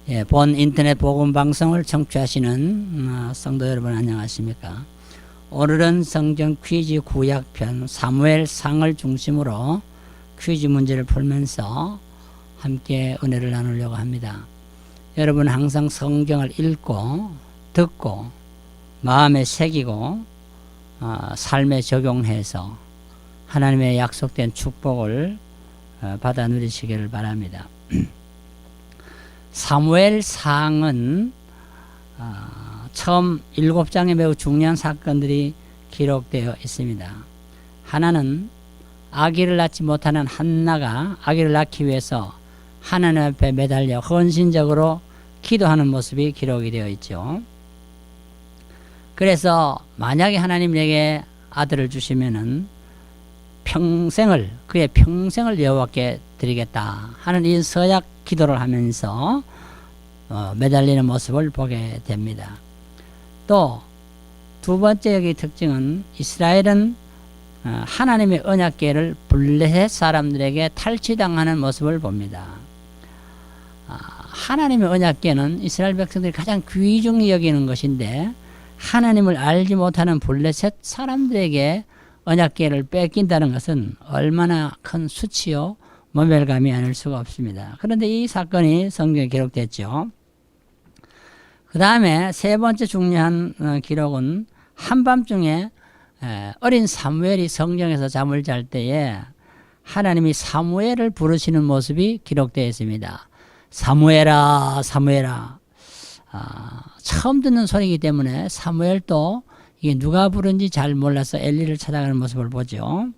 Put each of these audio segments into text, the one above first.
예, 본 인터넷 복음 방송을 청취하시는 성도 여러분 안녕하십니까? 오늘은 성경 퀴즈 구약편 사무엘상을 중심으로 퀴즈 문제를 풀면서 함께 은혜를 나누려고 합니다. 여러분 항상 성경을 읽고 듣고 마음에 새기고 삶에 적용해서 하나님의 약속된 축복을 받아 누리시기를 바랍니다. 사무엘상은 처음 7장에 매우 중요한 사건들이 기록되어 있습니다. 하나는 아기를 낳지 못하는 한나가 아기를 낳기 위해서 하나님 앞에 매달려 헌신적으로 기도하는 모습이 기록이 되어 있죠. 그래서 만약에 하나님 내게 아들을 주시면은 그의 평생을 여호와께 드리겠다 하는 이 서약 기도를 하면서 매달리는 모습을 보게 됩니다. 또 두 번째 여기 특징은 이스라엘은 하나님의 언약궤를 블레셋 사람들에게 탈취당하는 모습을 봅니다. 하나님의 언약궤는 이스라엘 백성들이 가장 귀중히 여기는 것인데 하나님을 알지 못하는 블레셋 사람들에게 언약궤를 뺏긴다는 것은 얼마나 큰 수치요 모멸감이 아닐 수가 없습니다. 그런데 이 사건이 성경에 기록됐죠. 그 다음에 세 번째 중요한 기록은 한밤중에 어린 사무엘이 성경에서 잠을 잘 때에 하나님이 사무엘을 부르시는 모습이 기록되어 있습니다. 사무엘아 사무엘아. 처음 듣는 소리이기 때문에 사무엘도 이게 누가 부른지 잘 몰라서 엘리를 찾아가는 모습을 보죠.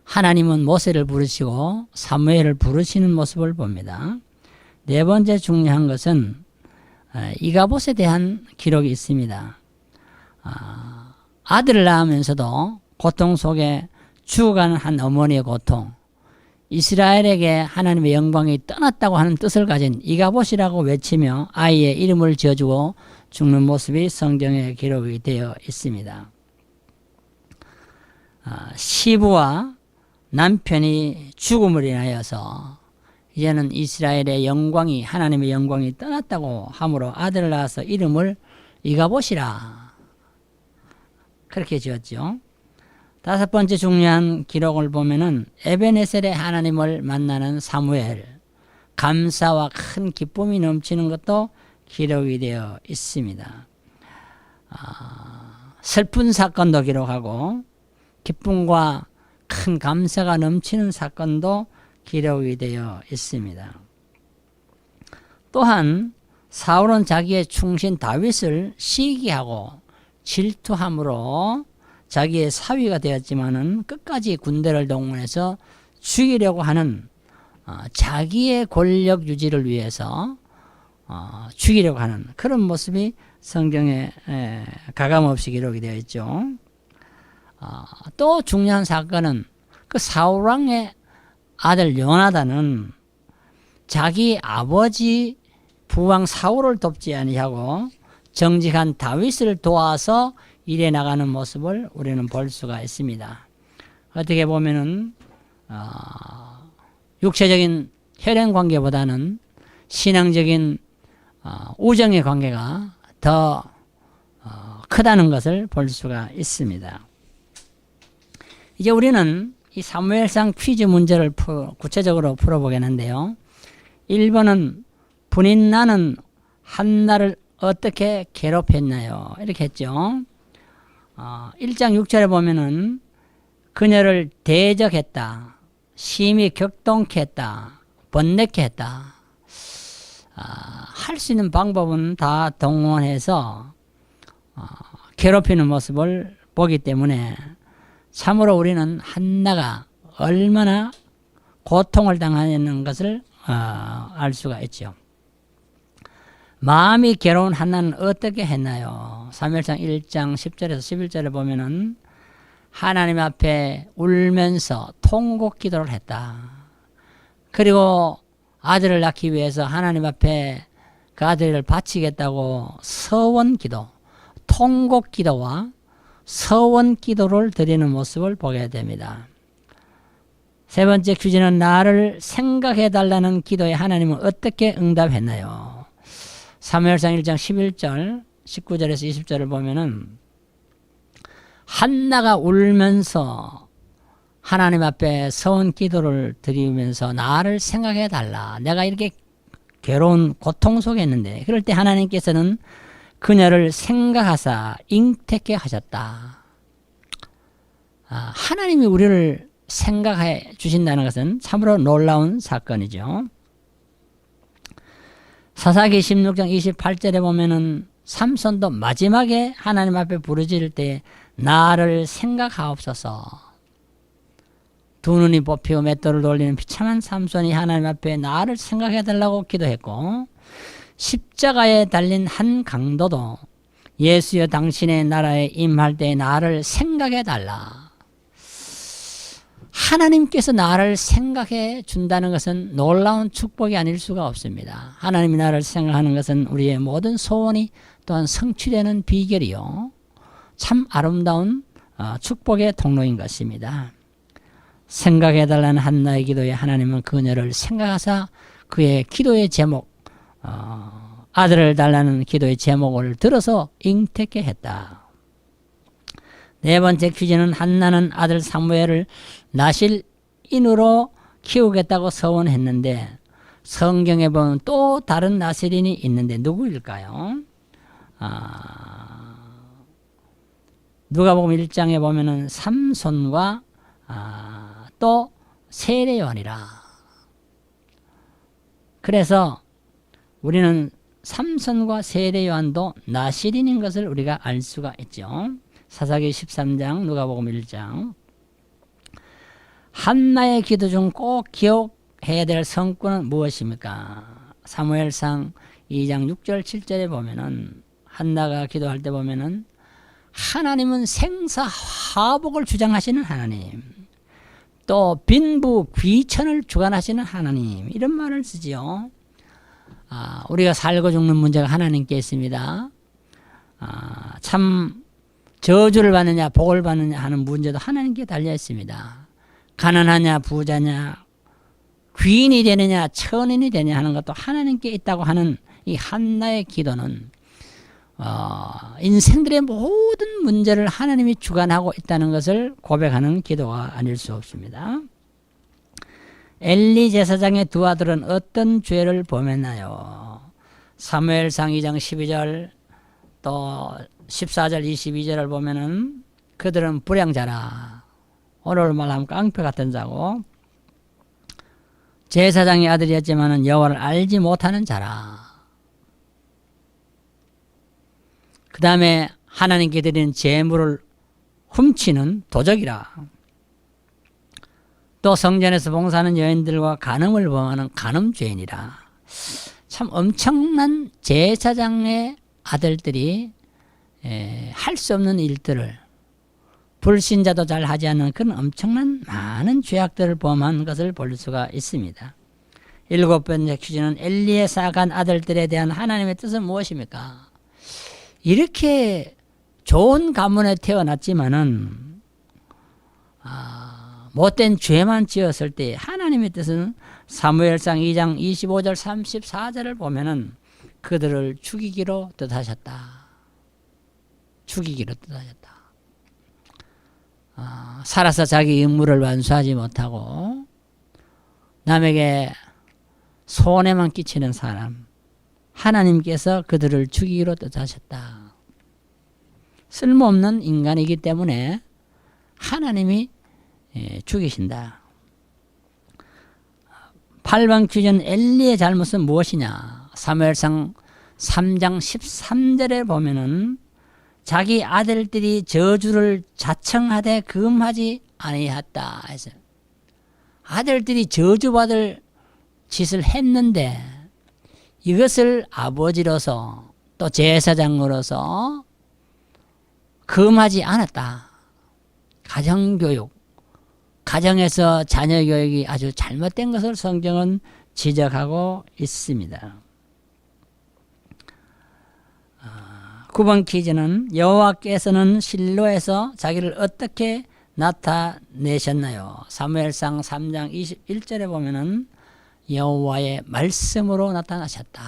하나님은 모세를 부르시고 사무엘을 부르시는 모습을 봅니다. 네 번째 중요한 것은 이가봇에 대한 기록이 있습니다. 아들을 낳으면서도 고통 속에 죽어가는 한 어머니의 고통, 이스라엘에게 하나님의 영광이 떠났다고 하는 뜻을 가진 이가봇이라고 외치며 아이의 이름을 지어주고 죽는 모습이 성경에 기록이 되어 있습니다. 시부와 남편이 죽음을 인하여서 이제는 이스라엘의 영광이 하나님의 영광이 떠났다고 함으로 아들을 낳아서 이름을 이가봇이라 그렇게 지었죠. 다섯 번째 중요한 기록을 보면은 에베네셀의 하나님을 만나는 사무엘, 감사와 큰 기쁨이 넘치는 것도 기록이 되어 있습니다. 슬픈 사건도 기록하고 기쁨과 큰 감사가 넘치는 사건도 기록이 되어 있습니다. 또한 사울은 자기의 충신 다윗을 시기하고 질투함으로 자기의 사위가 되었지만은 끝까지 군대를 동원해서 죽이려고 하는 자기의 권력 유지를 위해서 죽이려고 하는 그런 모습이 성경에 가감없이 기록이 되어 있죠. 또 중요한 사건은 그 사울왕의 아들 요나단은 자기 아버지 부왕 사울을 돕지 아니하고 정직한 다윗을 도와서 일해 나가는 모습을 우리는 볼 수가 있습니다. 어떻게 보면은 육체적인 혈연 관계보다는 신앙적인 우정의 관계가 더 크다는 것을 볼 수가 있습니다. 이제 우리는 이 사무엘상 퀴즈 문제를 구체적으로 풀어보겠는데요. 1번은 분인나는 한나를 어떻게 괴롭혔나요? 이렇게 했죠. 1장 6절에 보면은 그녀를 대적했다, 심히 격동케 했다, 번뇌케 했다. 할 수 있는 방법은 다 동원해서 괴롭히는 모습을 보기 때문에 참으로 우리는 한나가 얼마나 고통을 당하는 것을 알 수가 있죠. 마음이 괴로운 한나는 어떻게 했나요? 사무엘상 1장 10절에서 11절에 보면은 하나님 앞에 울면서 통곡 기도를 했다. 그리고 아들을 낳기 위해서 하나님 앞에 그 아들을 바치겠다고 서원 기도, 통곡 기도와 서원 기도를 드리는 모습을 보게 됩니다. 세 번째 퀴즈는 나를 생각해 달라는 기도에 하나님은 어떻게 응답했나요? 사무엘상 1장 11절 19절에서 20절을 보면은 한나가 울면서 하나님 앞에 서원 기도를 드리면서 나를 생각해 달라. 내가 이렇게 괴로운 고통 속에 있는데 그럴 때 하나님께서는 그녀를 생각하사 잉태케 하셨다. 하나님이 우리를 생각해 주신다는 것은 참으로 놀라운 사건이죠. 사사기 16장 28절에 보면은 삼손도 마지막에 하나님 앞에 부르짖을 때 나를 생각하옵소서. 두 눈이 뽑히고 맷돌을 돌리는 비참한 삼손이 하나님 앞에 나를 생각해 달라고 기도했고, 십자가에 달린 한 강도도 예수여 당신의 나라에 임할 때 나를 생각해 달라. 하나님께서 나를 생각해 준다는 것은 놀라운 축복이 아닐 수가 없습니다. 하나님이 나를 생각하는 것은 우리의 모든 소원이 또한 성취되는 비결이요, 참 아름다운 축복의 통로인 것입니다. 생각해 달라는 한나의 기도에 하나님은 그녀를 생각하사 그의 기도의 제목, 아들을 달라는 기도의 제목을 들어서 잉태케 했다. 네 번째 퀴즈는 한나는 아들 사무엘을 나실인으로 키우겠다고 서원했는데 성경에 보면 또 다른 나실인이 있는데 누구일까요? 누가복음 1장에 보면은 삼손과 또 세례요한이라. 그래서 우리는 삼손과 세례요한도 나실인인 것을 우리가 알 수가 있죠. 사사기 13장, 누가복음 1장. 한나의 기도 중 꼭 기억해야 될 성구는 무엇입니까? 사무엘상 2장 6절 7절에 보면은 한나가 기도할 때 보면은 하나님은 생사화복을 주장하시는 하나님, 또 빈부 귀천을 주관하시는 하나님, 이런 말을 쓰지요. 우리가 살고 죽는 문제가 하나님께 있습니다. 참 저주를 받느냐 복을 받느냐 하는 문제도 하나님께 달려 있습니다. 가난하냐 부자냐 귀인이 되느냐 천인이 되느냐 하는 것도 하나님께 있다고 하는 이 한나의 기도는 인생들의 모든 문제를 하나님이 주관하고 있다는 것을 고백하는 기도가 아닐 수 없습니다. 엘리 제사장의 두 아들은 어떤 죄를 범했나요? 사무엘상 2장 12절 또 14절 22절을 보면은 그들은 불량자라, 오늘 말하면 깡패 같은 자고 제사장의 아들이었지만은 여호와를 알지 못하는 자라. 그 다음에 하나님께 드리는 제물을 훔치는 도적이라. 또 성전에서 봉사하는 여인들과 간음을 범하는 간음죄인이라. 참 엄청난 제사장의 아들들이 할 수 없는 일들을, 불신자도 잘 하지 않는 그런 엄청난 많은 죄악들을 범한 것을 볼 수가 있습니다. 일곱 번째 퀴즈는 엘리의 사악한 아들들에 대한 하나님의 뜻은 무엇입니까? 이렇게 좋은 가문에 태어났지만은 못된 죄만 지었을 때 하나님의 뜻은 사무엘상 2장 25절 34절을 보면은 그들을 죽이기로 뜻하셨다. 죽이기로 뜻하셨다. 살아서 자기 임무를 완수하지 못하고 남에게 손해만 끼치는 사람, 하나님께서 그들을 죽이기로 뜻하셨다. 쓸모없는 인간이기 때문에 하나님이 죽이신다. 8번 퀴즈는 엘리의 잘못은 무엇이냐? 사무엘상 3장 13절에 보면은 자기 아들들이 저주를 자청하되 금하지 아니하였다 해서 아들들이 저주받을 짓을 했는데 이것을 아버지로서 또 제사장으로서 금하지 않았다. 가정교육, 가정에서 자녀교육이 아주 잘못된 것을 성경은 지적하고 있습니다. 9번 퀴즈는 여호와께서는 실로에서 자기를 어떻게 나타내셨나요? 사무엘상 3장 21절에 보면은 여호와의 말씀으로 나타나셨다.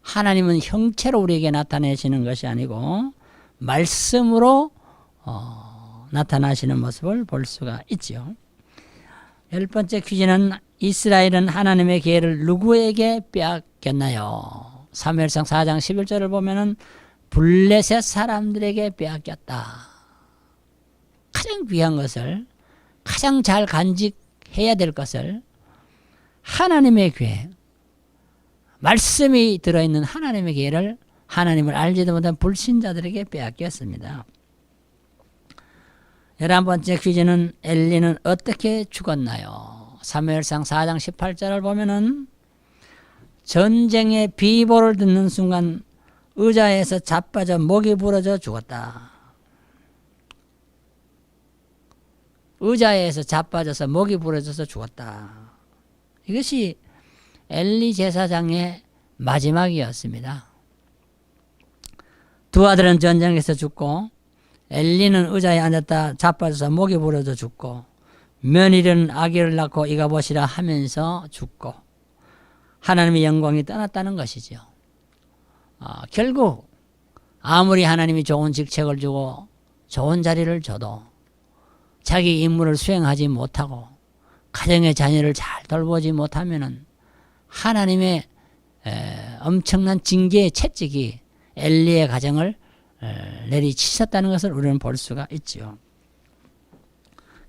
하나님은 형체로 우리에게 나타내시는 것이 아니고 말씀으로 나타나시는 모습을 볼 수가 있죠. 10번째 퀴즈는 이스라엘은 하나님의 기회를 누구에게 빼앗겼나요? 사무엘상 4장 11절을 보면은 블레셋 사람들에게 빼앗겼다. 가장 귀한 것을, 가장 잘 간직해야 될 것을 하나님의 기회, 말씀이 들어있는 하나님의 기회를 하나님을 알지도 못한 불신자들에게 빼앗겼습니다. 11번째 퀴즈는 엘리는 어떻게 죽었나요? 사무엘상 4장 18절을 보면은 전쟁의 비보를 듣는 순간 의자에서 자빠져 목이 부러져 죽었다. 의자에서 자빠져서 목이 부러져서 죽었다. 이것이 엘리 제사장의 마지막이었습니다. 두 아들은 전쟁에서 죽고 엘리는 의자에 앉았다 자빠져서 목이 부러져 죽고 며느리는 아기를 낳고 이가 보시라 하면서 죽고 하나님의 영광이 떠났다는 것이죠. 결국 아무리 하나님이 좋은 직책을 주고 좋은 자리를 줘도 자기 임무를 수행하지 못하고 가정의 자녀를 잘 돌보지 못하면은 하나님의 엄청난 징계의 채찍이 엘리의 가정을 내리치셨다는 것을 우리는 볼 수가 있죠.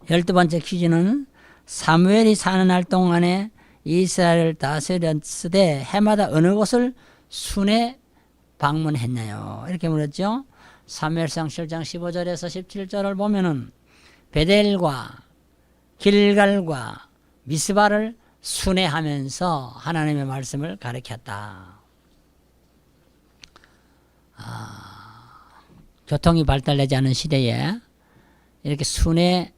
12번째 퀴즈는 사무엘이 사는 날 동안에 이스라엘을 다스렸으되 해마다 어느 곳을 순회 방문했나요? 이렇게 물었죠. 사무엘상 7장 15절에서 17절을 보면은 베델과 길갈과 미스바를 순회하면서 하나님의 말씀을 가르쳤다. 교통이 발달되지 않은 시대에 이렇게 순회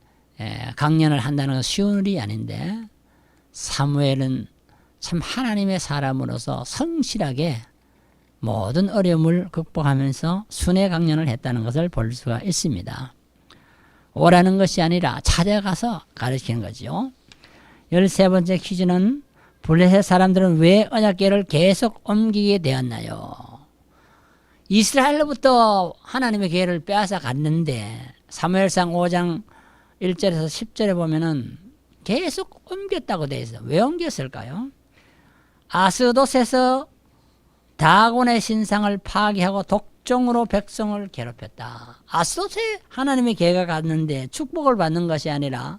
강연을 한다는 건 쉬운 일이 아닌데 사무엘은 참 하나님의 사람으로서 성실하게 모든 어려움을 극복하면서 순회 강연을 했다는 것을 볼 수가 있습니다. 오라는 것이 아니라 찾아가서 가르치는 거죠. 13번째 퀴즈는 블레셋 사람들은 왜 언약궤를 계속 옮기게 되었나요? 이스라엘로부터 하나님의 기회를 빼앗아 갔는데 사무엘상 5장 1절에서 10절에 보면은 계속 옮겼다고 되어 있어요. 왜 옮겼을까요? 아스돗에서 다곤의 신상을 파괴하고 독종으로 백성을 괴롭혔다. 아스돗에 하나님의 기회가 갔는데 축복을 받는 것이 아니라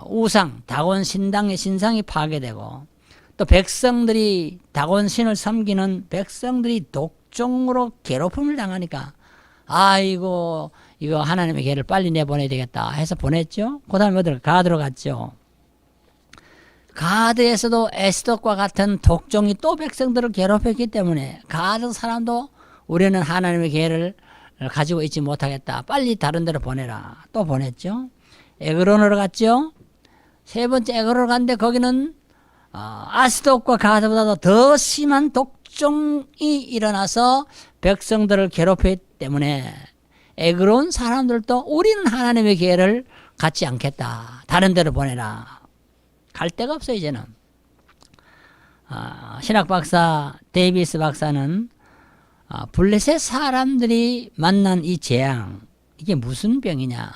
우상, 다곤 신당의 신상이 파괴되고 또 백성들이 다곤 신을 섬기는 백성들이 독종으로 괴롭힘을 당하니까 아이고 이거 하나님의 기회를 빨리 내보내야 되겠다 해서 보냈죠. 그 다음에 어디로 가드로 갔죠. 가드에서도 에스돗과 같은 독종이 또 백성들을 괴롭혔기 때문에 가드 사람도 우리는 하나님의 기회를 가지고 있지 못하겠다. 빨리 다른 데로 보내라. 또 보냈죠. 에그론으로 갔죠. 세 번째 에그론으로 갔는데 거기는 아스돗과 가드보다도 더 심한 독종이 일어나서 백성들을 괴롭혔기 때문에 에그론 사람들도 우리는 하나님의 기회를 갖지 않겠다. 다른 데로 보내라. 갈 데가 없어 이제는. 신학 박사 데이비스 박사는 블레셋 사람들이 만난 이 재앙 이게 무슨 병이냐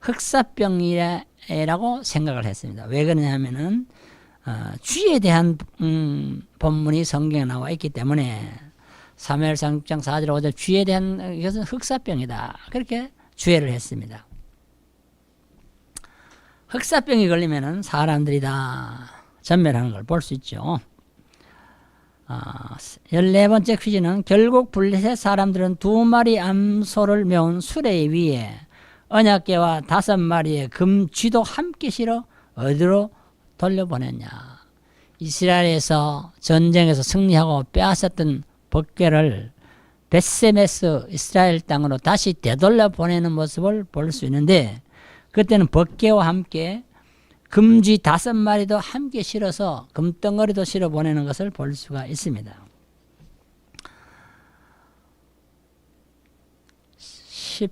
흑사병이라고 생각을 했습니다. 왜 그러냐면은 쥐에 대한 본문이 성경에 나와 있기 때문에 사무엘상 6장 4절 5절 쥐에 대한 이것은 흑사병이다 그렇게 주의를 했습니다. 흑사병이 걸리면은 사람들이 다 전멸하는 걸 볼 수 있죠. 14번째 퀴즈는 결국 블레셋 사람들은 2마리 암소를 메운 수레 위에 언약궤와 5마리의 금쥐도 함께 실어 어디로 돌려보냈냐. 이스라엘에서 전쟁에서 승리하고 빼앗았던 법궤를 벳세메스 이스라엘 땅으로 다시 되돌려 보내는 모습을 볼 수 있는데 그때는 법궤와 함께 금쥐 5마리도 함께 실어서 금덩어리도 실어 보내는 것을 볼 수가 있습니다. 15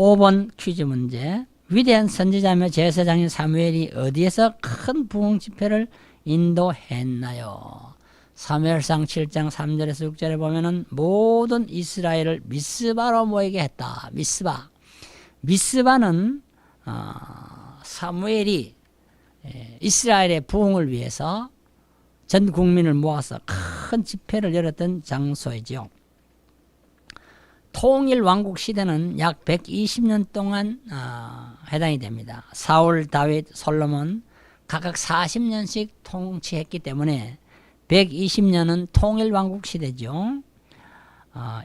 5번 퀴즈 문제. 위대한 선지자며 제사장인 사무엘이 어디에서 큰 부흥 집회를 인도했나요? 사무엘상 7장 3절에서 6절에 보면은 모든 이스라엘을 미스바로 모이게 했다. 미스바는 사무엘이 이스라엘의 부흥을 위해서 전 국민을 모아서 큰 집회를 열었던 장소이지요. 통일 왕국 시대는 약 120년 동안 해당이 됩니다. 사울, 다윗, 솔로몬 각각 40년씩 통치했기 때문에 120년은 통일 왕국 시대죠.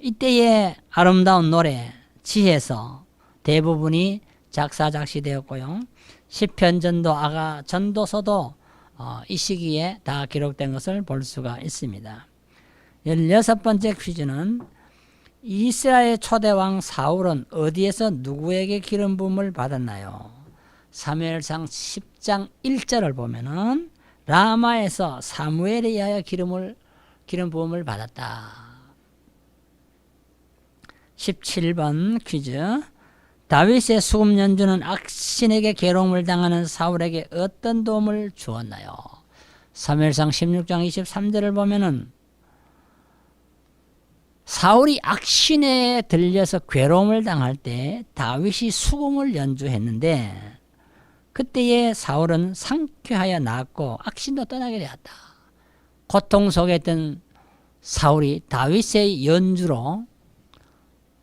이때의 아름다운 노래, 지혜서 대부분이 작사작시되었고요. 시편, 전도, 아가, 전도서도 이 시기에 다 기록된 것을 볼 수가 있습니다. 16번째 퀴즈는 이스라엘 초대왕 사울은 어디에서 누구에게 기름 부음을 받았나요? 사무엘상 10장 1절을 보면은 라마에서 사무엘에 의하여 기름 부음을 받았다. 17번 퀴즈. 다윗의 수금 연주는 악신에게 괴로움을 당하는 사울에게 어떤 도움을 주었나요? 사무엘상 16장 23절을 보면은 사울이 악신에 들려서 괴로움을 당할 때 다윗이 수금을 연주했는데 그때에 사울은 상쾌하여 나았고 악신도 떠나게 되었다. 고통 속에 있던 사울이 다윗의 연주로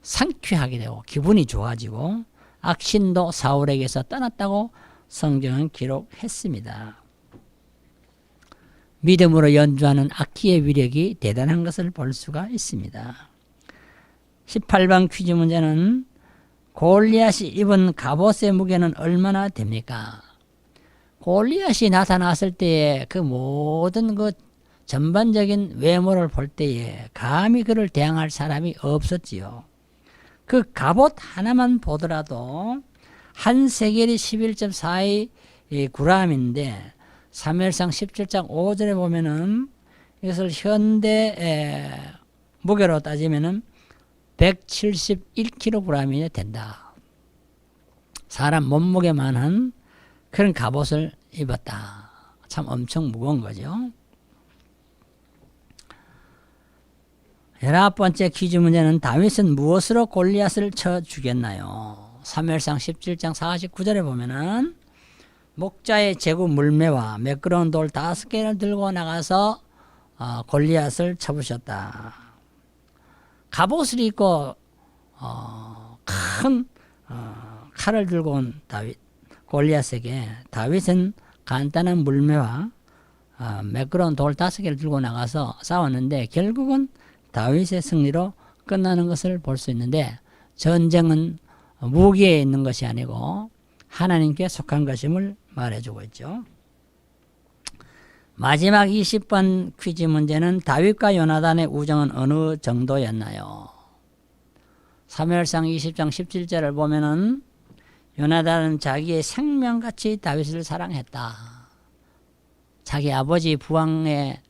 상쾌하게 되고 기분이 좋아지고 악신도 사울에게서 떠났다고 성경은 기록했습니다. 믿음으로 연주하는 악기의 위력이 대단한 것을 볼 수가 있습니다. 18번 퀴즈 문제는 골리앗이 입은 갑옷의 무게는 얼마나 됩니까? 골리앗이 나타났을 때에 그 모든 그 전반적인 외모를 볼 때에 감히 그를 대항할 사람이 없었지요. 그 갑옷 하나만 보더라도 한 세겔이 11.42g인데 사무엘상 17장 5절에 보면은 이것을 현대 무게로 따지면은 171kg이 된다. 사람 몸무게만한 그런 갑옷을 입었다. 참 엄청 무거운 거죠. 19번째 퀴즈 문제는 다윗은 무엇으로 골리앗을 쳐 죽였나요? 사무엘상 17장 49절에 보면은 목자의 제구 물매와 매끄러운 돌 5개를 들고 나가서 골리앗을 쳐부셨다. 갑옷을 입고 큰 칼을 들고 온 골리앗에게 다윗은 간단한 물매와 매끄러운 돌 5개를 들고 나가서 싸웠는데 결국은 다윗의 승리로 끝나는 것을 볼 수 있는데 전쟁은 무기에 있는 것이 아니고 하나님께 속한 것임을 말해주고 있죠. 마지막 20번 퀴즈 문제는 다윗과 요나단의 우정은 어느 정도였나요? 사무엘상 20장 17절을 보면은 요나단은 자기의 생명같이 다윗을 사랑했다. 자기 아버지 부왕의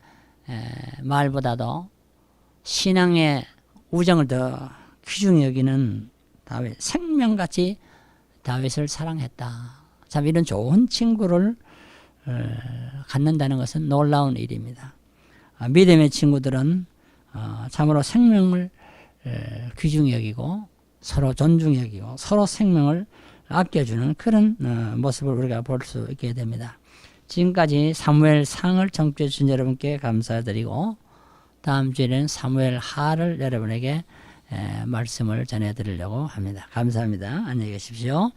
말보다도 신앙의 우정을 더 귀중히 여기는 다윗, 생명같이 다윗을 사랑했다. 참 이런 좋은 친구를 갖는다는 것은 놀라운 일입니다. 믿음의 친구들은 참으로 생명을 귀중히 여기고 서로 존중히 여기고 서로 생명을 아껴주는 그런 모습을 우리가 볼 수 있게 됩니다. 지금까지 사무엘 상을 청취해 주신 여러분께 감사드리고 다음 주에는 사무엘 하를 여러분에게 말씀을 전해드리려고 합니다. 감사합니다. 안녕히 계십시오.